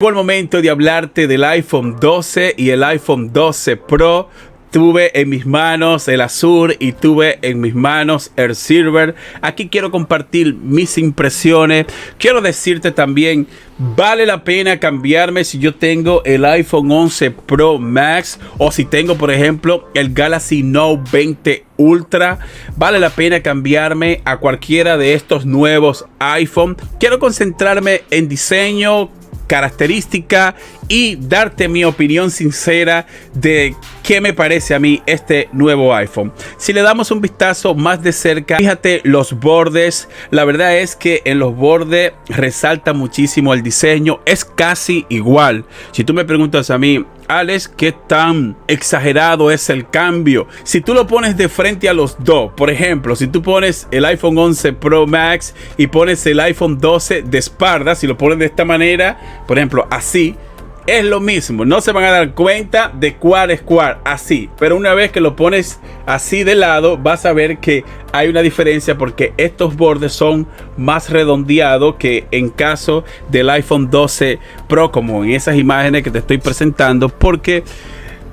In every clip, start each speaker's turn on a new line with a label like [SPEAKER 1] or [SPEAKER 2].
[SPEAKER 1] Llegó el momento de hablarte del iPhone 12 y el iPhone 12 Pro. Tuve en mis manos el Azure y tuve en mis manos el Silver. Aquí quiero compartir mis impresiones. Quiero decirte también, vale la pena cambiarme si yo tengo el iPhone 11 Pro Max o si tengo, por ejemplo, el Galaxy Note 20 Ultra. Vale la pena cambiarme a cualquiera de estos nuevos iPhone. Quiero concentrarme en diseño, característica y darte mi opinión sincera de qué me parece a mí este nuevo iPhone. Si le damos un vistazo más de cerca, fíjate los bordes. La verdad es que en los bordes resalta muchísimo el diseño, es casi igual. Si tú me preguntas a mí, Alex, ¿qué tan exagerado es el cambio? Si tú lo pones de frente a los dos, por ejemplo, si tú pones el iPhone 11 Pro Max y pones el iPhone 12 de espalda, si lo pones de esta manera, por ejemplo, así, es lo mismo. No se van a dar cuenta de cuál es cuál, así. Pero una vez que lo pones así de lado, vas a ver que hay una diferencia porque estos bordes son más redondeados que en caso del iPhone 12 Pro, como en esas imágenes que te estoy presentando, porque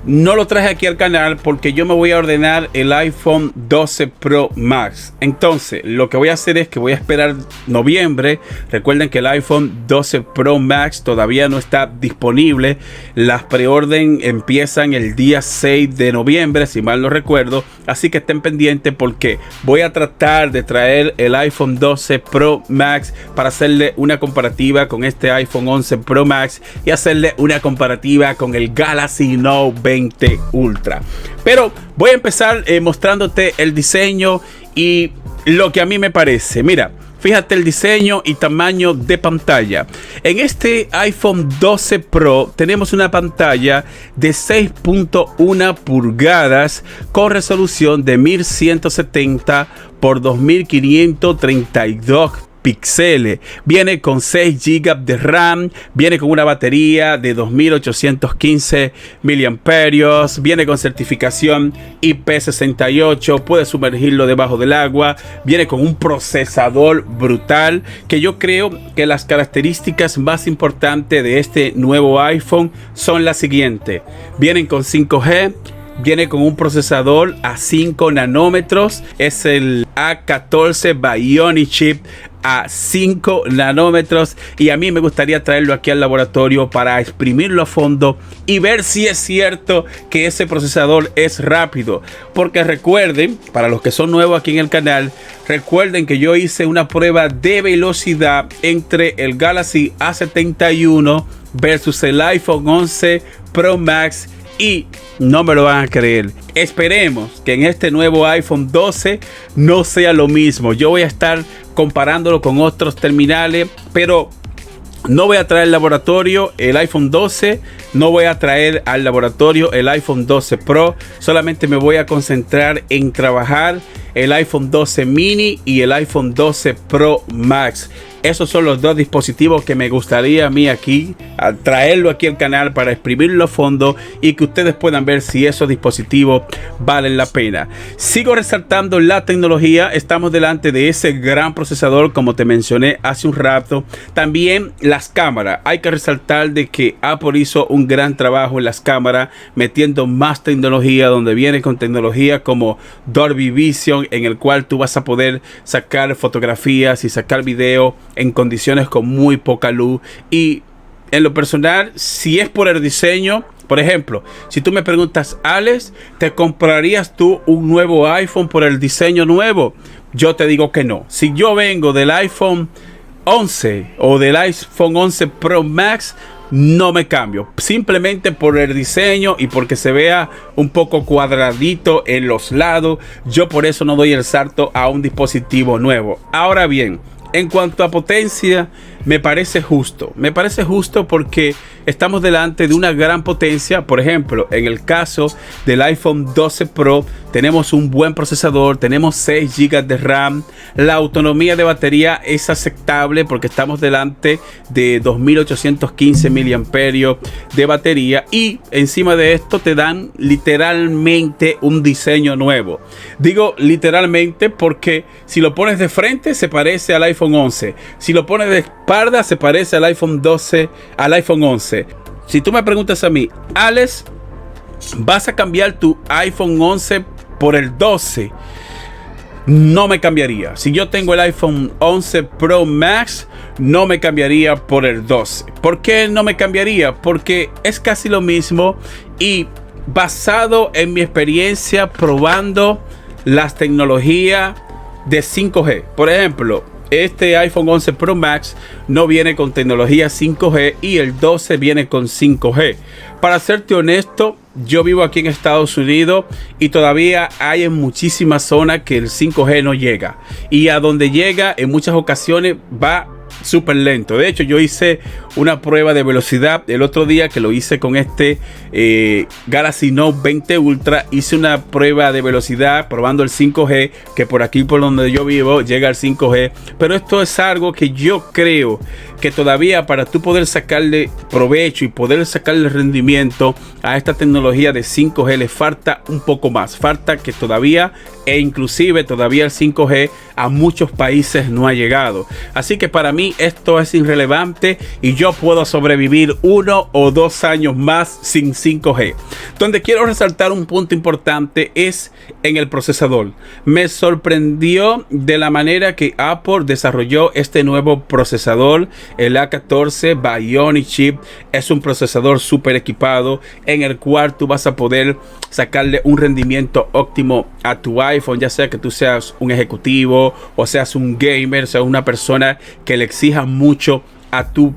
[SPEAKER 1] no lo traje aquí al canal porque yo me voy a ordenar el iPhone 12 Pro Max. Entonces lo que voy a hacer es que voy a esperar noviembre. Recuerden que el iPhone 12 Pro Max todavía no está disponible. Las preorden empiezan el día 6 de noviembre, si mal no recuerdo. Así que estén pendientes porque voy a tratar de traer el iPhone 12 Pro Max para hacerle una comparativa con este iPhone 11 Pro Max y hacerle una comparativa con el Galaxy Note 20 Ultra. Pero voy a empezar mostrándote el diseño y lo que a mí me parece. Mira, fíjate el diseño y tamaño de pantalla. En este iPhone 12 Pro tenemos una pantalla de 6.1 pulgadas con resolución de 1170 por 2532 píxeles. Viene con 6 GB de RAM, viene con una batería de 2815 miliamperios, viene con certificación IP68, puede sumergirlo debajo del agua, viene con un procesador brutal, que yo creo que las características más importantes de este nuevo iPhone son las siguientes. Vienen con 5G, viene con un procesador a 5 nanómetros, es el A14 Bionic Chip a 5 nanómetros, y a mí me gustaría traerlo aquí al laboratorio para exprimirlo a fondo y ver si es cierto que ese procesador es rápido, porque recuerden, para los que son nuevos aquí en el canal, recuerden que yo hice una prueba de velocidad entre el Galaxy A71 versus el iPhone 11 Pro Max y no me lo van a creer. Esperemos que en este nuevo iPhone 12 no sea lo mismo. Yo voy a estar comparándolo con otros terminales, pero no voy a traer al laboratorio el iPhone 12, no voy a traer al laboratorio el iPhone 12 Pro. Solamente me voy a concentrar en trabajar el iPhone 12 mini y el iPhone 12 Pro Max. Esos son los dos dispositivos que me gustaría a mí aquí, a traerlo aquí al canal para exprimirlo a fondo y que ustedes puedan ver si esos dispositivos valen la pena. Sigo resaltando la tecnología. Estamos delante de ese gran procesador, como te mencioné hace un rato. También las cámaras. Hay que resaltar de que Apple hizo un gran trabajo en las cámaras, metiendo más tecnología, donde viene con tecnología como Dolby Vision, en el cual tú vas a poder sacar fotografías y sacar video en condiciones con muy poca luz. Y en lo personal, si es por el diseño, por ejemplo, si tú me preguntas, Alex, ¿te comprarías tú un nuevo iPhone por el diseño nuevo? Yo te digo que no. Si yo vengo del iPhone 11 o del iPhone 11 Pro Max, no me cambio, simplemente por el diseño y porque se vea un poco cuadradito en los lados. Yo por eso no doy el salto a un dispositivo nuevo. Ahora bien, en cuanto a potencia, me parece justo. Me parece justo porque estamos delante de una gran potencia. Por ejemplo, en el caso del iPhone 12 Pro, tenemos un buen procesador, tenemos 6 GB de RAM. La autonomía de batería es aceptable porque estamos delante de 2815 miliamperios de batería. Y encima de esto te dan literalmente un diseño nuevo. Digo literalmente porque si lo pones de frente se parece al iPhone 11. Si lo pones de parda se parece al iPhone 12, al iPhone 11. Si tú me preguntas a mí, Alex, ¿vas a cambiar tu iPhone 11 por el 12? No me cambiaría. Si yo tengo el iPhone 11 Pro Max, no me cambiaría por el 12. ¿Por qué no me cambiaría? Porque es casi lo mismo y basado en mi experiencia probando las tecnologías de 5G. Por ejemplo, este iPhone 11 Pro Max no viene con tecnología 5G y el 12 viene con 5G. Para serte honesto, yo vivo aquí en Estados Unidos y todavía hay en muchísimas zonas que el 5G no llega. Y a donde llega, en muchas ocasiones va súper lento. De hecho, yo hice una prueba de velocidad el otro día que lo hice con este Galaxy Note 20 Ultra. Hice una prueba de velocidad probando el 5G, que por aquí por donde yo vivo llega el 5G. Pero esto es algo que yo creo que todavía para tú poder sacarle provecho y poder sacarle rendimiento a esta tecnología de 5G le falta un poco más. Falta que todavía e inclusive todavía el 5G a muchos países no ha llegado. Así que para mí esto es irrelevante y yo puedo sobrevivir 1 o 2 años más sin 5G. Donde quiero resaltar un punto importante es en el procesador. Me sorprendió de la manera que Apple desarrolló este nuevo procesador, el A14 Bionic Chip. Es un procesador súper equipado en el cual tú vas a poder sacarle un rendimiento óptimo a tu iPhone, ya sea que tú seas un ejecutivo o seas un gamer, o sea una persona que le exija mucho a tu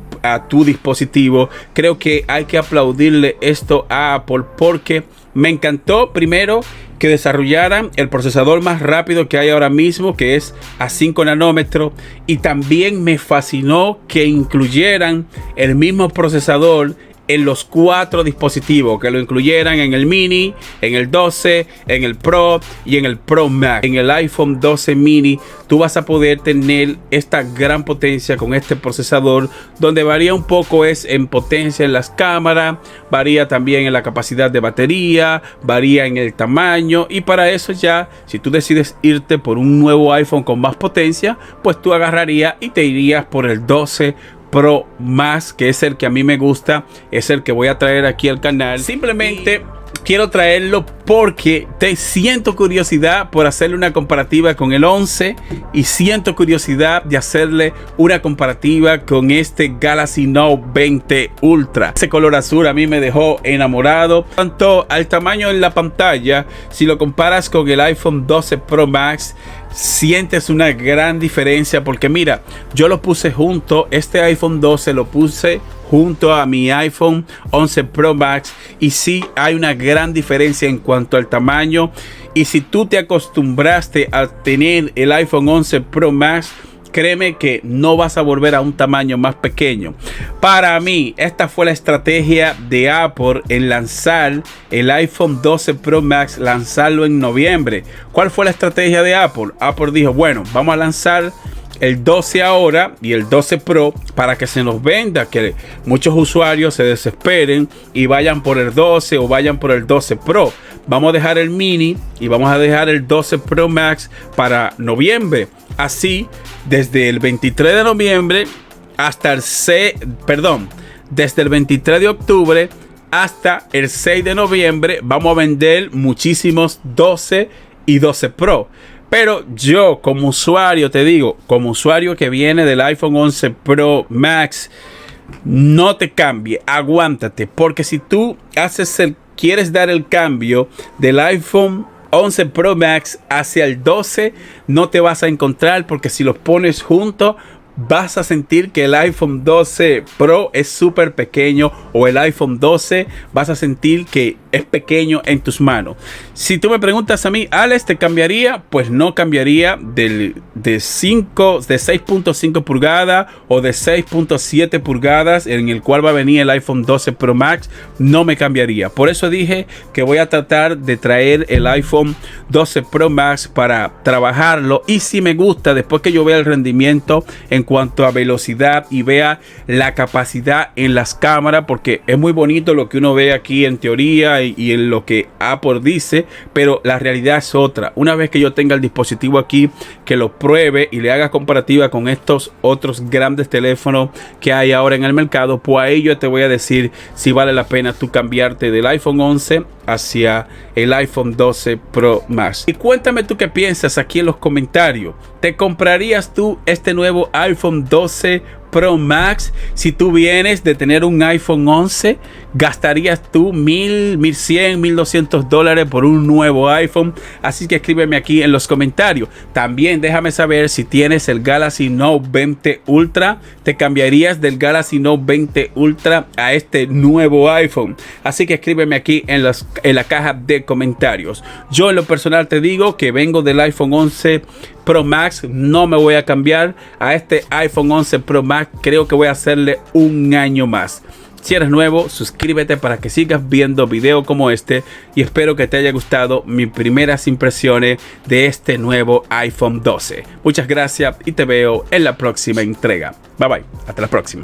[SPEAKER 1] dispositivo. Creo que hay que aplaudirle esto a Apple porque me encantó primero que desarrollaran el procesador más rápido que hay ahora mismo, que es a 5 nanómetros, y también me fascinó que incluyeran el mismo procesador en los 4 dispositivos, que lo incluyeran en el mini, en el 12, en el Pro y en el Pro Max. En el iPhone 12 mini tú vas a poder tener esta gran potencia con este procesador, donde varía un poco es en potencia en las cámaras, varía también en la capacidad de batería, varía en el tamaño, y para eso ya, si tú decides irte por un nuevo iPhone con más potencia, pues tú agarrarías y te irías por el 12 Pro Max, que es el que a mí me gusta, es el que voy a traer aquí al canal. Simplemente quiero traerlo porque te siento curiosidad por hacerle una comparativa con el 11 y siento curiosidad de hacerle una comparativa con este Galaxy Note 20 Ultra. Ese color azul a mí me dejó enamorado. Tanto al tamaño en la pantalla, si lo comparas con el iPhone 12 Pro Max, sientes una gran diferencia porque mira, yo lo puse junto, este iPhone 12 lo puse junto a mi iPhone 11 Pro Max y sí hay una gran diferencia en cuanto al tamaño. Y si tú te acostumbraste a tener el iPhone 11 Pro Max, créeme que no vas a volver a un tamaño más pequeño. Para mí, esta fue la estrategia de Apple en lanzar el iPhone 12 Pro Max, lanzarlo en noviembre. ¿Cuál fue la estrategia de Apple? Apple dijo, bueno, vamos a lanzar el 12 ahora y el 12 Pro para que se nos venda, que muchos usuarios se desesperen y vayan por el 12 o vayan por el 12 Pro. Vamos a dejar el mini y vamos a dejar el 12 Pro Max para noviembre. Así, desde el 23 de noviembre hasta el desde el 23 de octubre hasta el 6 de noviembre vamos a vender muchísimos 12 y 12 Pro. Pero yo como usuario, te digo, como usuario que viene del iPhone 11 Pro Max, no te cambie, aguántate, porque si tú quieres dar el cambio del iPhone 11 Pro Max hacia el 12, no te vas a encontrar, porque si los pones juntos vas a sentir que el iPhone 12 Pro es súper pequeño, o el iPhone 12 vas a sentir que es pequeño en tus manos. Si tú me preguntas a mí, Alex, ¿te cambiaría? Pues no cambiaría de 6.5 pulgadas o de 6.7 pulgadas en el cual va a venir el iPhone 12 Pro Max. No me cambiaría. Por eso dije que voy a tratar de traer el iPhone 12 Pro Max para trabajarlo, y si me gusta, después que yo vea el rendimiento en cuanto a velocidad y vea la capacidad en las cámaras, porque es muy bonito lo que uno ve aquí en teoría está y en lo que Apple dice, pero la realidad es otra. Una vez que yo tenga el dispositivo aquí, que lo pruebe y le haga comparativa con estos otros grandes teléfonos que hay ahora en el mercado, pues ahí yo te voy a decir si vale la pena tú cambiarte del iPhone 11 hacia el iPhone 12 Pro Max. Y cuéntame tú qué piensas aquí en los comentarios. ¿Te comprarías tú este nuevo iPhone 12 Pro Max? Si tú vienes de tener un iPhone 11, ¿gastarías tú $1,000, $1,100, $1,200 por un nuevo iPhone? Así que escríbeme aquí en los comentarios. También déjame saber si tienes el Galaxy Note 20 Ultra. ¿Te cambiarías del Galaxy Note 20 Ultra a este nuevo iPhone? Así que escríbeme aquí en la caja de comentarios. Yo en lo personal te digo que vengo del iPhone 11 Pro Max, no me voy a cambiar a este iPhone 11 Pro Max. Creo que voy a hacerle un año más. Si eres nuevo, suscríbete para que sigas viendo videos como este, y espero que te haya gustado mis primeras impresiones de este nuevo iPhone 12. Muchas gracias y te veo en la próxima entrega. Bye bye, hasta la próxima.